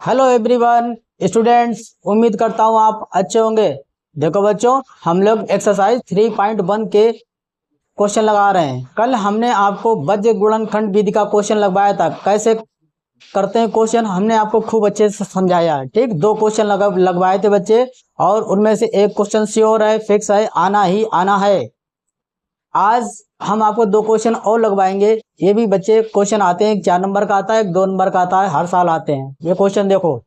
Hello everyone students, उम्मीद करता हूँ आप अच्छे होंगे। देखो बच्चों, हम लोग एक्सरसाइज 3.1 के क्वेश्चन लगा रहे हैं। कल हमने आपको वज्र गुणनखंड विधि का क्वेश्चन लगवाया था। कैसे करते हैं क्वेश्चन हमने आपको खूब अच्छे से समझाया है। ठीक, 2 क्वेश्चन लगवाए थे बच्चे, और उनमें से एक क्वेश्चन श्योर है, फिक्स है, आना ही आना है। आज हम आपको 2 क्वेश्चन और लगवाएंगे। ये भी बच्चे क्वेश्चन आते हैं, 4 नंबर का आता है, 2 नंबर का आता है, हर साल आते हैं। ये क्वेश्चन देखो,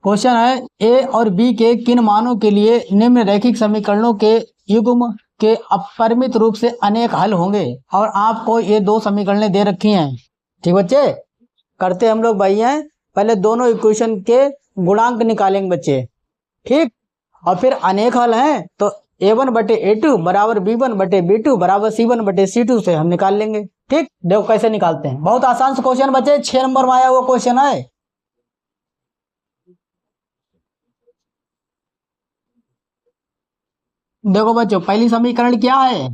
क्वेश्चन है ए और बी के किन मानों के लिए निम्न रैखिक समीकरणों के युग्म के अपरिमित रूप से अनेक हल होंगे। और आपको ये 2 समीकरणें दे रखी हैं। ठीक बच्चे, करते हम लोग भाई हैं। पहले दोनों इक्वेशन के गुणांक निकालेंगे बच्चे। ठीक, और फिर अनेक हल हैं तो a1/a2 बराबर b1/b2 बराबर c1/c2 से हम निकाल लेंगे। ठीक, देखो कैसे निकालते हैं। बहुत आसान से क्वेश्चन बच्चे, 6 नंबर में आया हुआ क्वेश्चन है। देखो बच्चों, पहली समीकरण क्या है?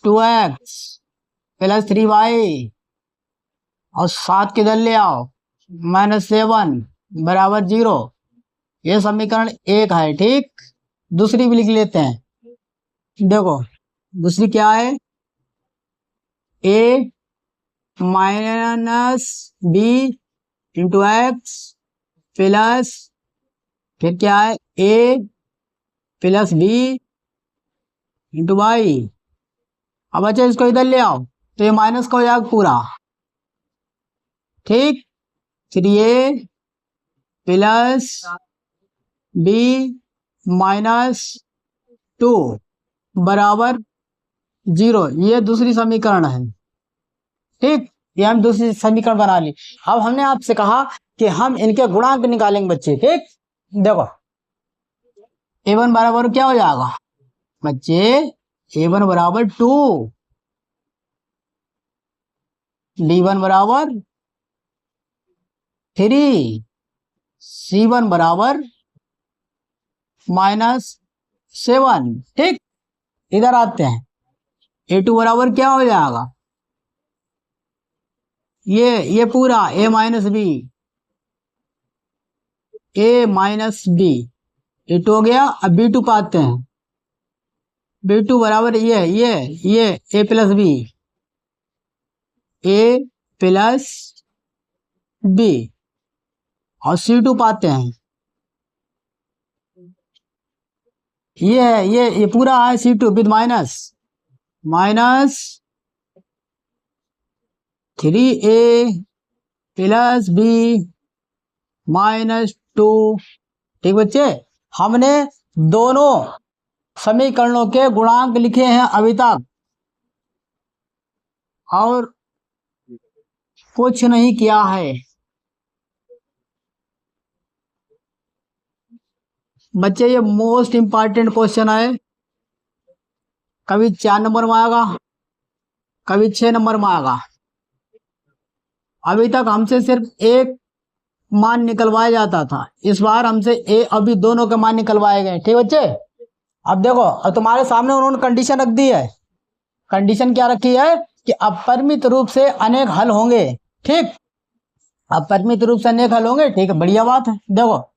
2x प्लस 3y और 7 किधर ले आओ, -7 बराबर 0। ये समीकरण 1 है। ठीक, दूसरी भी लिख लेते हैं। देखो दूसरी क्या है, a minus b into x plus, फिर क्या है, a plus b into y. अब बच्चे इसको इधर ले आओ तो ये माइनस का हो जाएगा पूरा। ठीक, 3a प्लस बी माइनस 2 बराबर 0। ये दूसरी समीकरण है। ठीक, ये हम दूसरी समीकरण बना ली। अब हमने आपसे कहा कि हम इनके गुणांक निकालेंगे बच्चे। ठीक, देखो a1 बराबर क्या हो जाएगा बच्चे, a1 बराबर 2, b1 बराबर 3, c1 बराबर -7। ठीक, इधर आते हैं, a2 बराबर क्या हो जाएगा, ये पूरा a minus b, a minus b, a2 हो गया। अब b2 पे आते हैं, b2 बराबर ये a plus b, a plus b, और c2 पाते हैं, ये पूरा है c2 with minus 3a plus B -2। ठीक बच्चे, हमने दोनों समीकरणों के गुणांक लिखे हैं अभी तक, और कुछ नहीं किया है बच्चे। ये मोस्ट इंपॉर्टेंट क्वेश्चन है, कभी 4 नंबर में आएगा, कभी 6 नंबर में आएगा। अभी तक हमसे सिर्फ एक मान निकलवाया जाता था, इस बार हमसे अभी दोनों के मान निकलवाए गए। ठीक बच्चे, अब देखो, अब तुम्हारे सामने उन्होंने कंडीशन रख दी है। कंडीशन क्या रखी है कि अपरिमित रूप से अनेक हल होंगे। ठीक, अपरिमित रूप से अनेक हल होंगे। ठीक है, बढ़िया बात है। देखो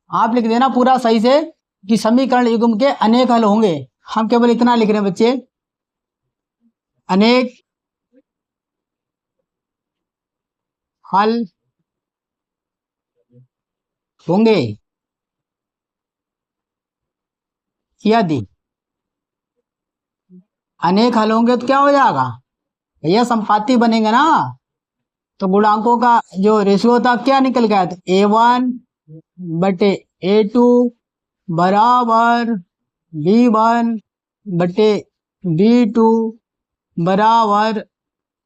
आप लिख देना पूरा सही से कि समीकरण युग्म के अनेक हल होंगे। हम केवल इतना लिख रहे हैं बच्चे, अनेक हल होंगे यदि अनेक हल होंगे तो क्या हो जाएगा भैया, संपाती बनेंगे ना। तो गुणांकों का जो रेशियो था क्या निकल गया, तो a1/a2 बराबर b1/b2 बराबर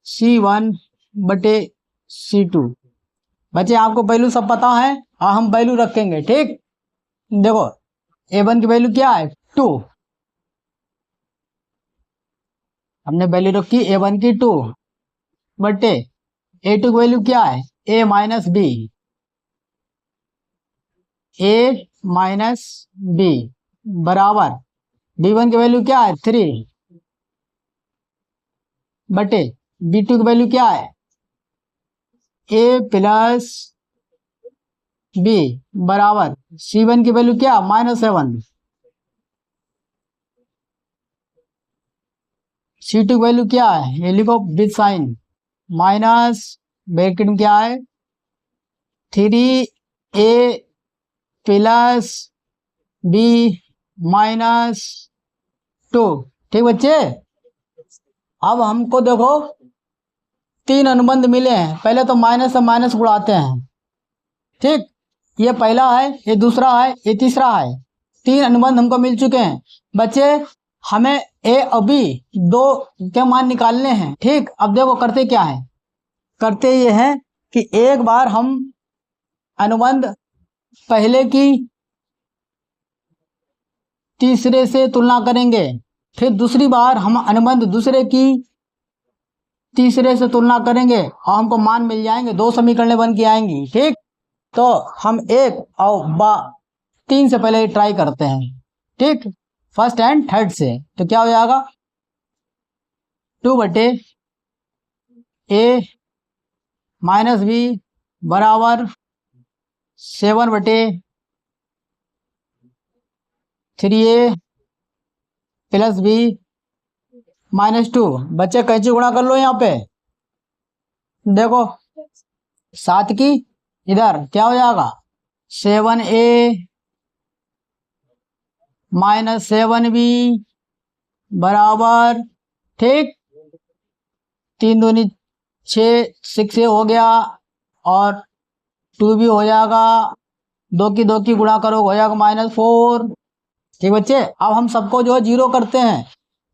c1/c2। बच्चे आपको वैल्यू सब पता है, और हम वैल्यू रखेंगे। ठीक, देखो a1 की वैल्यू क्या है, 2, हमने वैल्यू रखी a1 की 2 बटे a2 की वैल्यू क्या है, a माइनस बी, बराबर b1 की वैल्यू क्या है, 3 बटे b2 की वैल्यू क्या है, ए प्लस बी बराबर C1 की वैल्यू क्या -7, C2 की वैल्यू क्या है, ये लिखो विद साइन माइनस, ब्रैकेट में क्या है 3A प्लस बी -2। ठीक बच्चे, अब हमको देखो तीन अनुबंध मिले हैं, पहले तो माइनस से माइनस उड़ाते हैं। ठीक, ये पहला है, ये दूसरा है, ये तीसरा है, तीन अनुबंध हमको मिल चुके हैं। बच्चे हमें ए और बी दो के मान निकालने हैं। ठीक, अब देखो करते क्या है, करते ये हैं कि एक बार हम अनुबंध पहले की तीसरे से तुलना करेंगे, फिर दूसरी बार हम अनुबंध दूसरे की तीसरे से तुलना करेंगे और हमको मान मिल जाएंगे, दो समीकरणें बन के आएंगी। ठीक, तो हम एक और 3 से पहले ट्राई करते हैं। ठीक, फर्स्ट एंड थर्ड से, तो क्या हो जाएगा 2/a माइनस बी बराबर 7/3a प्लस बी -2। बच्चे कैंची गुणा कर लो, यहाँ पे देखो 7 की इधर क्या हो जाएगा 7a माइनस 7b बराबर, ठीक 3 दूनी 6, 6 हो गया और 2 भी हो जाएगा, 2 की गुणा करो हो जाएगा -4। ठीक बच्चे, अब हम सबको जो है जीरो करते हैं।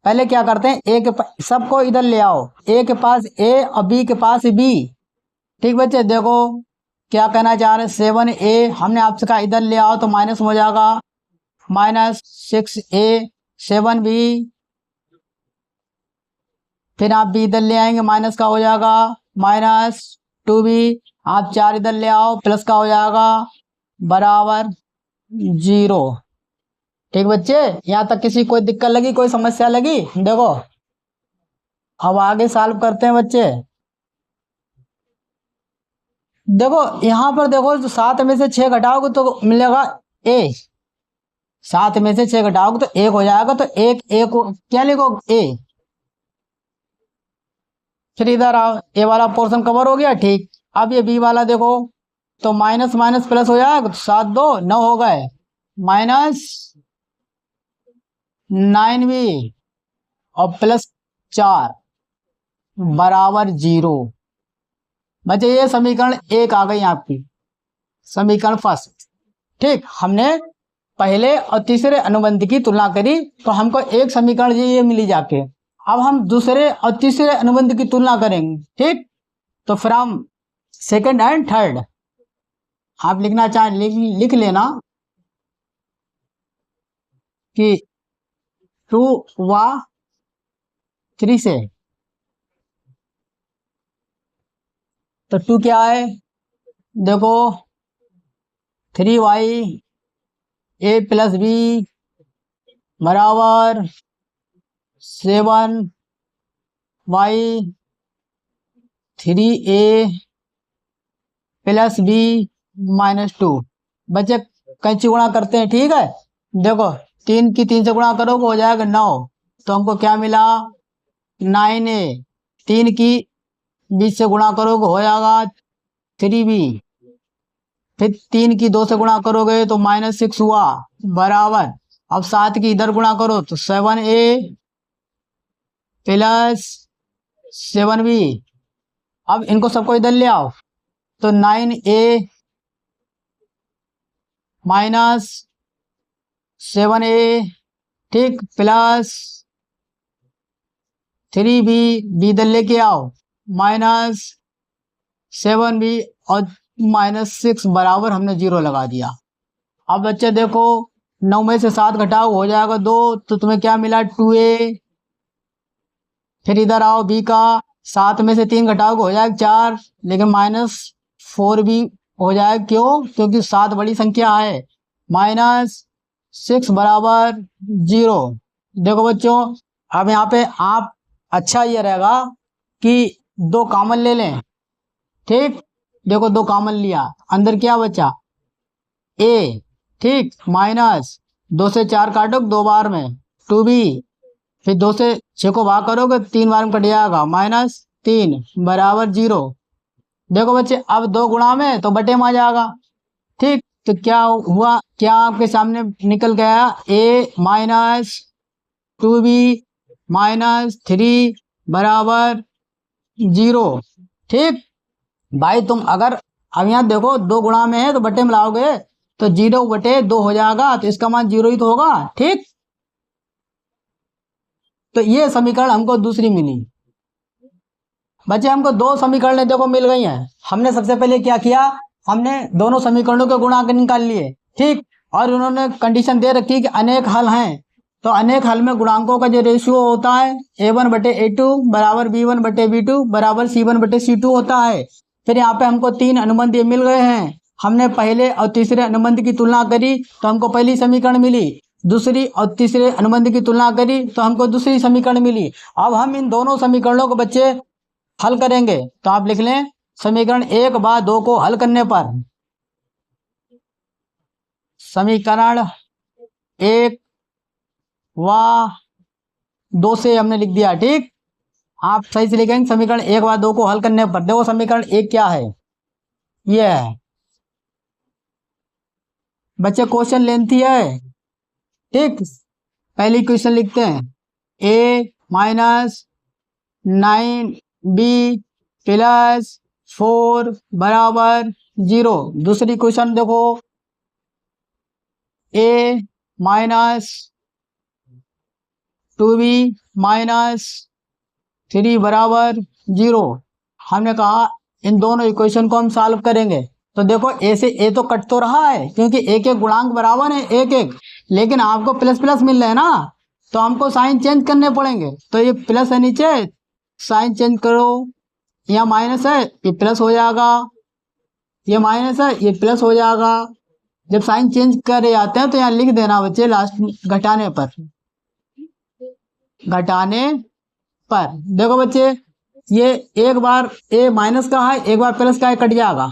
पहले क्या करते हैं, ए के सबको इधर ले आओ, ए के पास ए और बी के पास बी। ठीक बच्चे, देखो क्या कहना चाह रहे हैं 7a हमने आपसे कहा इधर ले आओ तो माइनस हो जाएगा -6a 7b, फिर आप भी इधर ले आएंगे माइनस का हो जाएगा -2b, आप 4 इधर ले आओ प्लस का हो जाएगा बराबर 0। ठीक बच्चे, यहाँ तक किसी कोई दिक्कत लगी, कोई समस्या लगी? देखो अब आगे सॉल्व करते हैं बच्चे। देखो यहाँ पर देखो 7 में से 6 घटाओगे तो मिलेगा a, 7 में से 6 घटाओगे तो 1 हो जाएगा, तो एक को क्या लिखो a। फिर इधर आओ, ए वाला पोर्शन कवर हो गया। ठीक, अब ये बी वाला देखो तो माइनस माइनस प्लस हो जाएगा, तो 7 2 9 हो गए, -9b और +4 बराबर 0। बच्चे ये समीकरण 1 आ गई आपकी, समीकरण फर्स्ट। ठीक, हमने पहले और तीसरे अनुबंध की तुलना करी तो हमको एक समीकरण ये मिली जाके। अब हम दूसरे और तीसरे अनुबंध की तुलना करेंगे। ठीक, तो फ्रॉम सेकंड एंड थर्ड आप लिखना चाहें लिख लेना कि 2 व 3 से, तो 2 क्या है देखो 3y a प्लस बी बराबर 7y 3a प्लस बी -2। बच्चे कैंची गुणा करते हैं। ठीक है, देखो 3 की 3 से गुणा करोगे हो जाएगा 9, तो हमको क्या मिला 9a, 3 की 20 से गुणा करोगे हो जाएगा 3b, फिर 3 की 2 से गुणा करोगे तो -6 हुआ बराबर, अब 7 की इधर गुणा करो तो 7a प्लस 7b, अब इनको सबको इधर ले आओ तो 9a माइनस 7a, ठीक प्लस 3b, बी इधर लेके आओ -7b और -6 बराबर हमने 0 लगा दिया। अब बच्चे देखो 9 में से 7 घटाओ हो जाएगा 2, तो तुम्हें क्या मिला 2a, फिर इधर आओ b का 7 में से 3 घटाओगे हो जाएगा 4, लेकिन -4 भी हो जाएगा, क्यों क्योंकि 7 बड़ी संख्या है, -6 बराबर 0। देखो बच्चों अब यहाँ पे आप अच्छा ये रहेगा कि 2 कॉमन ले लें। ठीक, देखो 2 कॉमन लिया, अंदर क्या बचा ए, ठीक, माइनस 2 से 4 काटो 2 बार में 2b, फिर 2 से 6 को भाग करोगे 3 बार में कट जाएगा -3 बराबर 0। देखो बच्चे अब 2 गुणा में तो बटे में आ जाएगा, ठीक। तो क्या हुआ, क्या आपके सामने निकल गया a माइनस 2b माइनस 3 बराबर 0, ठीक। भाई तुम अगर अब यहाँ देखो 2 गुणा में है तो बटे में लाओगे तो 0/2 हो जाएगा, तो इसका मान 0 ही तो होगा, ठीक। तो ये समीकरण हमको दूसरी मिली। बच्चे हमको 2 समीकरण देखो मिल गई हैं। हमने सबसे पहले क्या किया, हमने दोनों समीकरणों के गुणांक निकाल लिए, ठीक। और उन्होंने कंडीशन दे रखी कि अनेक हल हैं, तो अनेक हल में गुणांकों का जो रेशियो होता है a1/a2 बराबर b1/b2 बराबर c1/c2 होता है। फिर यहाँ पे हमको 3 अनुबंध ये मिल गए हैं। हमने पहले और तीसरे अनुबंध की तुलना करी तो हमको पहली समीकरण मिली, दूसरी और तीसरे अनुबंध की तुलना करी तो हमको दूसरी समीकरण मिली। अब हम इन दोनों समीकरणों को बच्चे हल करेंगे, तो आप लिख लें समीकरण 1 व 2 को हल करने पर समीकरण 1 व 2 से हमने लिख दिया, ठीक। आप सही से लिखेंगे समीकरण 1 व 2 को हल करने पर। देखो समीकरण 1 क्या है, ये है बच्चे, क्वेश्चन लेंथी है, ठीक। पहली क्वेश्चन लिखते हैं a माइनस 9b प्लस 4 बराबर 0। दूसरी क्वेश्चन देखो a माइनस 2b माइनस 3 बराबर 0। हमने कहा इन दोनों इक्वेशन को हम सॉल्व करेंगे। तो देखो ए से ए तो कट तो रहा है क्योंकि एक एक गुणांक बराबर है एक एक, लेकिन आपको प्लस प्लस मिल रहा है ना, तो हमको साइन चेंज करने पड़ेंगे। तो ये प्लस है नीचे, साइन चेंज करो, यहाँ माइनस है ये प्लस हो जाएगा, ये माइनस है ये प्लस हो जाएगा। जब साइन चेंज करे जाते हैं तो यहाँ लिख देना बच्चे लास्ट घटाने पर, घटाने पर। देखो बच्चे ये एक बार ए माइनस का है एक बार प्लस का है, कट जाएगा,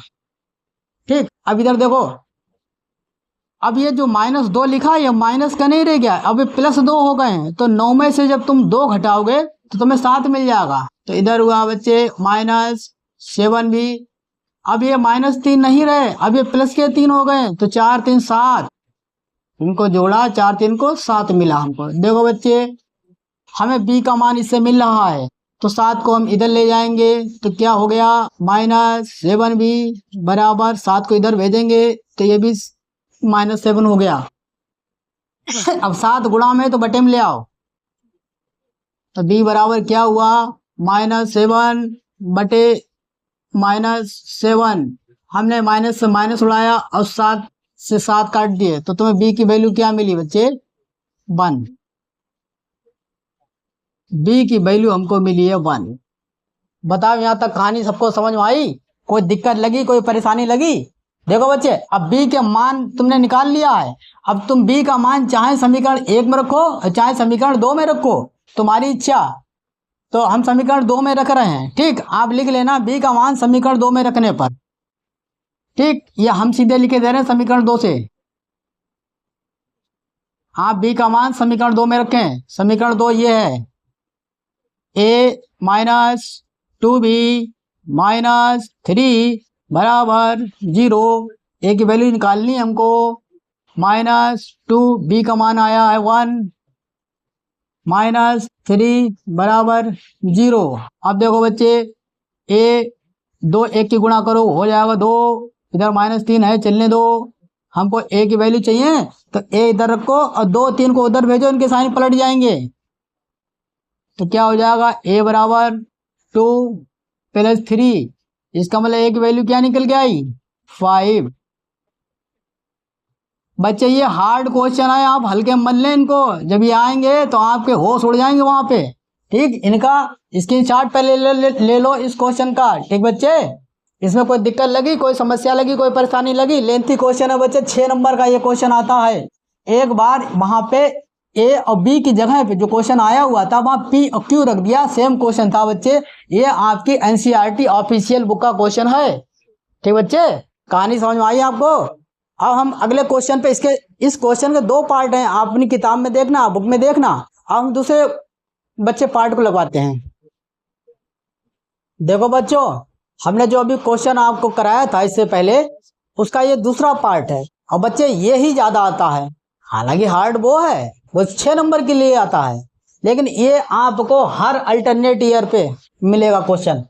ठीक। अब इधर देखो, अब ये जो -2 लिखा है ये माइनस का नहीं रह गया, अब ये +2 हो गए हैं। तो 9 में से जब तुम 2 घटाओगे तो तुम्हें 7 मिल जाएगा। तो इधर हुआ बच्चे -7 भी। अब ये -3 नहीं रहे, अब ये प्लस के 3 हो गए, तो 4 3 7, इनको जोड़ा 4 3 को 7 मिला हमको। देखो बच्चे हमें b का मान इससे मिल रहा है, तो 7 को हम इधर ले जाएंगे तो क्या हो गया -7b बराबर 7 को इधर भेजेंगे तो ये भी -7 हो गया। अब 7 गुणा में तो बटे में ले आओ, तो b बराबर क्या हुआ -7 बटे -7। हमने माइनस से माइनस उड़ाया और 7 से 7 काट दिए, तो तुम्हें b की वैल्यू क्या मिली बच्चे 1। b की वैल्यू हमको मिली है 1। बताओ यहाँ तक कहानी सबको समझ में आई, कोई दिक्कत लगी, कोई परेशानी लगी? देखो बच्चे अब b के मान तुमने निकाल लिया है, अब तुम b का मान चाहे समीकरण 1 में रखो चाहे समीकरण 2 में रखो, तुम्हारी इच्छा। तो हम समीकरण 2 में रख रहे हैं, ठीक। आप लिख लेना b का मान समीकरण 2 में रखने पर, ठीक। या हम सीधे लिखे दे रहे हैं समीकरण 2 से, आप b का मान समीकरण 2 में रखें। समीकरण 2 ये है a माइनस 2b माइनस 3 बराबर 0। ए की वैल्यू निकालनी है हमको, -2b का मान आया है 1 -3 बराबर 0। अब देखो बच्चे a 2 1 की गुणा करो हो जाएगा 2, इधर -3 है चलने दो, हमको a की वैल्यू चाहिए तो a इधर रखो और 2 3 को उधर भेजो, इनके साइन पलट जाएंगे। तो क्या हो जाएगा a बराबर 2 + 3, इसका मतलब a की वैल्यू क्या निकल के आई 5। बच्चे ये हार्ड क्वेश्चन है, आप हल्के मत लें इनको, जब ये आएंगे तो आपके होश उड़ जाएंगे वहां पे, ठीक। इनका स्क्रीनशॉट पहले ले लो इस क्वेश्चन का, ठीक बच्चे। इसमें कोई दिक्कत लगी, कोई समस्या लगी, कोई परेशानी लगी? लेंथी क्वेश्चन है बच्चे, 6 नंबर का ये क्वेश्चन आता है। एक बार वहां पे ए और बी की जगह पे जो क्वेश्चन आया हुआ था वहां पी और क्यू रख दिया, सेम क्वेश्चन था बच्चे। ये आपकी एनसीईआरटी ऑफिशियल बुक का क्वेश्चन है, ठीक बच्चे, कहानी समझ में आई आपको। अब हम अगले क्वेश्चन पे, इस क्वेश्चन के दो पार्ट हैं, आप अपनी किताब में देखना, बुक में देखना। अब हम दूसरे बच्चे पार्ट को लगवाते हैं। देखो बच्चों, हमने जो अभी क्वेश्चन आपको कराया था इससे पहले, उसका ये दूसरा पार्ट है। और बच्चे ये ही ज्यादा आता है, हालांकि हार्ड वो है, वो 6 नंबर के लिए आता है, लेकिन ये आपको हर अल्टरनेट ईयर पे मिलेगा क्वेश्चन।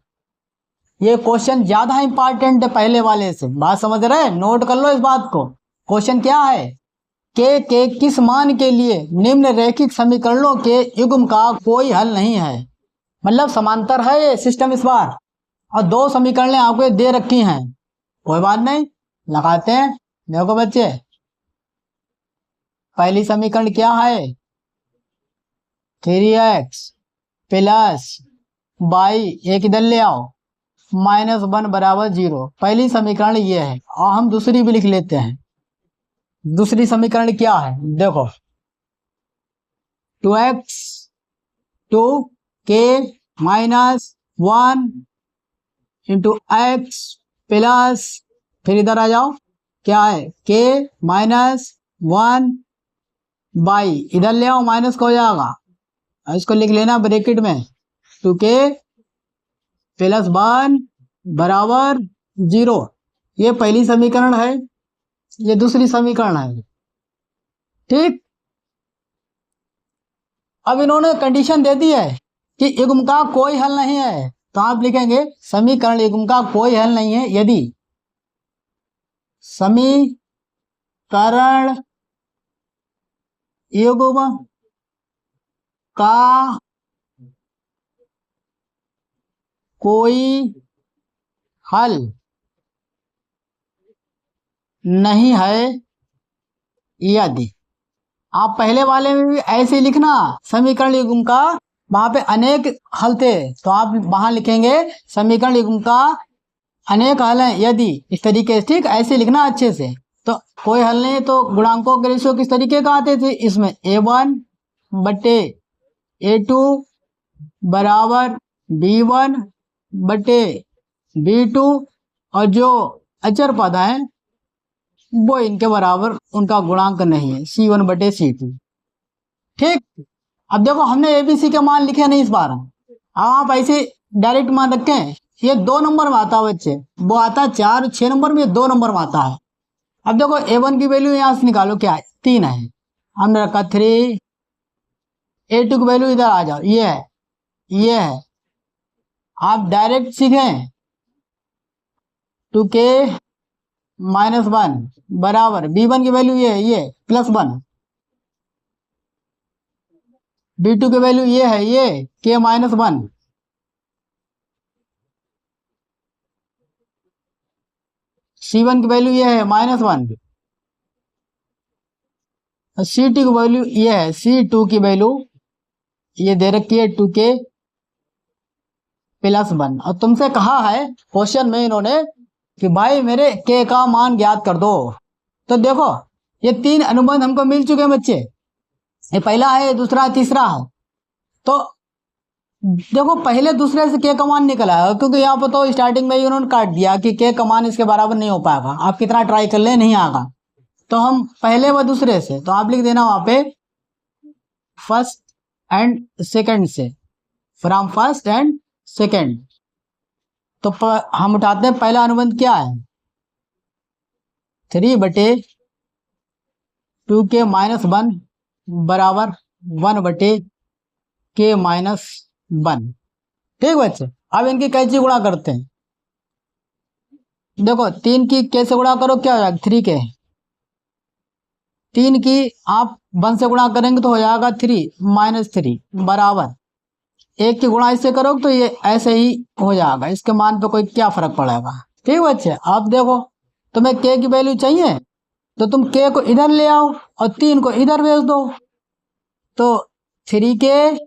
ये क्वेश्चन ज्यादा इंपॉर्टेंट है पहले वाले से, बात समझ रहे हैं? नोट कर लो इस बात को। क्वेश्चन क्या है, के किस मान के लिए निम्न रैखिक समीकरणों के युग्म का कोई हल नहीं है। मतलब समांतर है ये सिस्टम इस बार, और दो समीकरणें आपको दे रखी हैं। कोई बात नहीं, लगाते हैं। देखो बच्चे, पहली समीकरण क्या है, 3x प्लस y, एक इधर ले आओ, -1 बराबर 0। पहली समीकरण ये है, और हम दूसरी भी लिख लेते हैं। दूसरी समीकरण क्या है, देखो 2x 2k -1 into x plus, फिर इधर आ जाओ, क्या है k -1 बाई, इधर ले आओ, माइनस का हो जाएगा, इसको लिख लेना ब्रैकेट में, 2k प्लस 1 बराबर 0। ये पहली समीकरण है, ये दूसरी समीकरण है। ठीक, अब इन्होंने कंडीशन दे दी है कि युग्म का कोई हल नहीं है, तो आप लिखेंगे समीकरण युग्म का कोई हल नहीं है यदि समीकरण युग्म का कोई हल नहीं है यदि। आप पहले वाले में भी ऐसे ही लिखना, समीकरण युग्म का, वहां पे अनेक हल थे, तो आप वहां लिखेंगे समीकरण युग्म का अनेक हल हैं यदि, इस तरीके से। ठीक, ऐसे लिखना अच्छे से। तो कोई हल नहीं, तो गुणांकों के रेशियो किस तरीके का आते थे, इसमें a1 बटे a2 बराबर b1 बटे b2, और जो अचर पद है वो इनके बराबर, उनका गुणांक नहीं है, c1 बटे c2। ठीक, अब देखो हमने एबीसी के मान लिखे नहीं इस बार, आप ऐसे डायरेक्ट मान रखें। ये 2 नंबर में आता है बच्चे, वो आता है 4 और 6 नंबर में, 2 नंबर में आता है। अब देखो a1 की वैल्यू यहाँ से निकालो, क्या है 3 है, हमने रखा 3, a2 की वैल्यू इधर आ जाओ, ये है, ये है। आप डायरेक्ट सीखें, 2k -1 बराबर b1 की वैल्यू ये +1, b2 की वैल्यू ये है, ये k -1, c1 की वैल्यू ये है -1, c2 की वैल्यू ये है, c2 की वैल्यू ये दे रखी है 2k +1। और तुमसे कहा है क्वेश्चन में इन्होंने कि भाई मेरे k का मान ज्ञात कर दो। तो देखो ये 3 अनुबंध हमको मिल चुके हैं बच्चे, ये पहला है, दूसरा, तीसरा है। तो देखो पहले दूसरे से k का मान निकला है, क्योंकि यहाँ पर तो स्टार्टिंग में ही उन्होंने काट दिया कि k का मान इसके बराबर नहीं हो पाएगा, आप कितना ट्राई कर ले नहीं आएगा। तो हम पहले व दूसरे से, तो आप लिख देना वहां पे फर्स्ट एंड सेकंड से, फ्रॉम फर्स्ट एंड सेकंड। तो हम उठाते हैं, पहला अनुबंध क्या है, 3 बटे 2k -1 बराबर 1 बटे k -1। ठीक बच्चे, अब इनकी कैसे गुणा करते हैं, देखो 3 की k से गुणा करो, क्या हो जाएगा 3k, 3 की आप 1 से गुणा करेंगे तो हो जाएगा 3 -3 बराबर 1 की गुणा इससे करो तो ये ऐसे ही हो जाएगा, इसके मान पे कोई क्या फर्क पड़ेगा। ठीक बच्चे, अब देखो तुम्हें k की वैल्यू चाहिए तो तुम k को इधर ले आओ और 3 को इधर भेज दो। तो 3k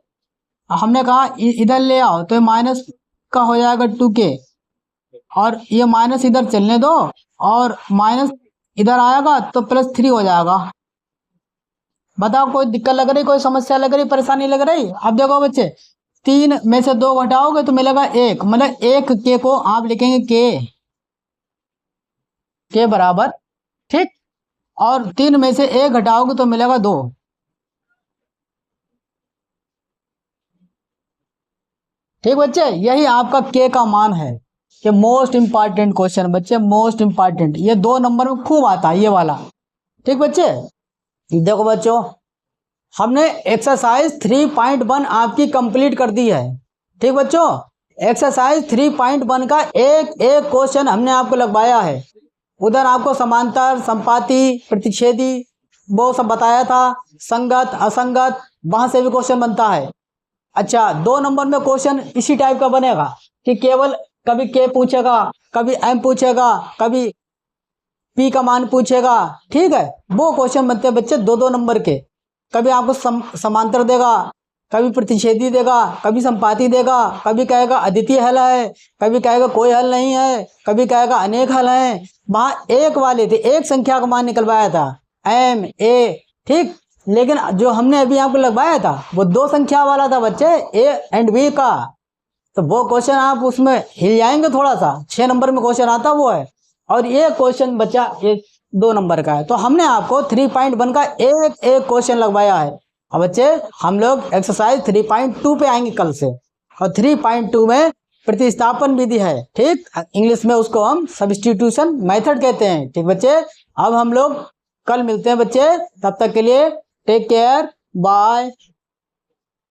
हमने कहा इधर ले आओ, तो माइनस का हो जाएगा 2k, और ये माइनस इधर चलने दो, और माइनस इधर आएगा तो +3 हो जाएगा। बताओ कोई दिक्कत लग रही, कोई समस्या लग रही, परेशानी लग रही। अब देखो बच्चे, 3 में से 2 घटाओगे तो मिलेगा 1, मतलब 1 k को आप लिखेंगे k, के बराबर, ठीक। और 3 में से 1 घटाओगे तो मिलेगा 2। ठीक बच्चे, यही आपका के का मान है। ये मोस्ट इंपॉर्टेंट क्वेश्चन बच्चे, मोस्ट इंपॉर्टेंट, ये 2 नंबर में खूब आता है ये वाला। ठीक बच्चे, देखो बच्चों, हमने एक्सरसाइज 3.1 आपकी कंप्लीट कर दी है। ठीक बच्चों, एक्सरसाइज 3.1 का एक एक क्वेश्चन हमने आपको लगवाया है। उधर आपको समांतर, संपाती, प्रतिच्छेदी वो सब बताया था, संगत, असंगत, वहां से भी क्वेश्चन बनता है। अच्छा, 2 नंबर में क्वेश्चन इसी टाइप का बनेगा कि केवल कभी के पूछेगा, कभी एम पूछेगा, कभी पी का मान पूछेगा। ठीक है, वो क्वेश्चन बनते हैं बच्चे 2-2 नंबर के। कभी आपको समांतर देगा, कभी प्रतिच्छेदी देगा, कभी संपाती देगा, कभी कहेगा अद्वितीय हल है, कभी कहेगा कोई हल नहीं है, कभी कहेगा अनेक हल हैं। वहां एक वाले थे, एक संख्या का मान निकलवाया था, एम ए। ठीक, लेकिन जो हमने अभी आपको लगवाया था वो 2 संख्या वाला था बच्चे, ए एंड बी का। तो वो क्वेश्चन आप उसमें हिल जाएंगे थोड़ा सा, 6 नंबर में क्वेश्चन आता वो है। और ये क्वेश्चन बच्चा ये 2 नंबर का है। तो हमने आपको 3.1 का एक एक क्वेश्चन लगवाया है। अब बच्चे हम लोग एक्सरसाइज 3.2 पे आएंगे कल से, और 3.2 में प्रतिस्थापन विधि है। ठीक, इंग्लिश में उसको हम सब्स्टिट्यूशन मेथड कहते हैं। ठीक बच्चे, अब हम लोग कल मिलते हैं बच्चे, तब तक के लिए टेक केयर, बाय।